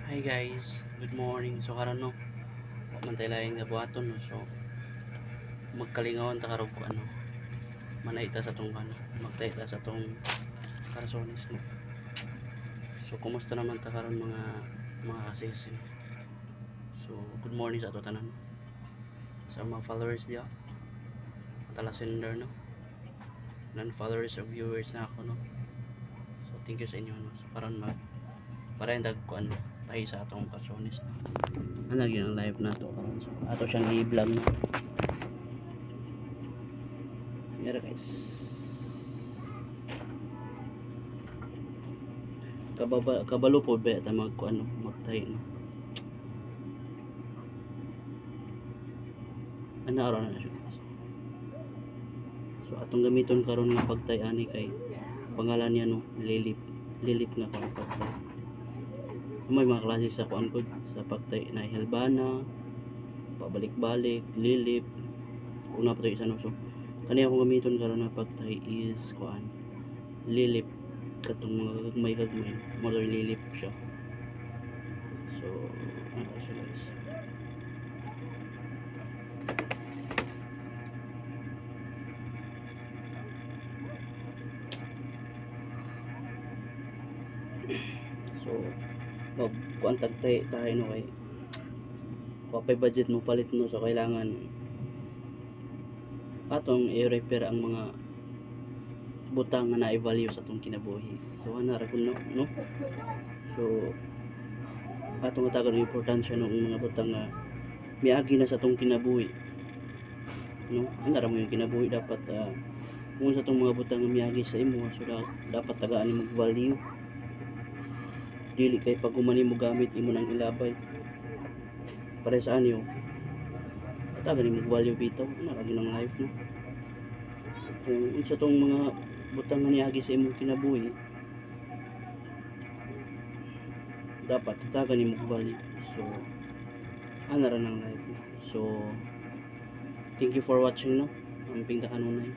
Hi guys, good morning. So karon no, mantay laing nga buhaton no. So magkalingawan ta karon ko manaita sa tong magtaita sa tong Carsones no. So kumusta naman ta karon mga kasisin. So good morning sa ato tanan. Sa mga followers diya, tala sender no. Non-followers or viewers na ako no. So thank you sa inyo no. So karon para yung tayo sa atong Carsones no. Lagi ang live na to karon. So ato siyang i-vlog no. Mira guys, kabalo po ba ta magtahi no. Ana ara na siya guys. So atong gamiton karon nga pagtay ani kay pangalan niya no, lilip nga karon pagtay. May mga klase sa kuan ko sa pagtay na helbana, pabalik-balik, lilip, una pa to isa no. So kani akong gamiton karon nga pagtay is kuan lilip, katong mga gagmay mo lilip siya. So ano siya guys, so kuan tagtay tayo no kay kapay budget mo palit no. So kailangan atong i-repair ang mga butang na na-value sa atong kinabuhi. So ana ra kun no. So atong atagan ang importansya ng mga butang nga miagi na sa atong kinabuhi no. Ana ra mo yung kinabuhi dapat kung sa atong mga butang nga miagi sa imo, so dapat tagaan nimo value, dili kay pag humani mo gamit imo nang ilabay para sa anyo tagaan nimo value bitaw. Ana ra gyud ang life no. Kung sa tong mga butang nga niagi sa imong kinabuhi, dapat tagaan nimo value. So ana ra nang life no. So thank you for watching no. Amping ta kanunay.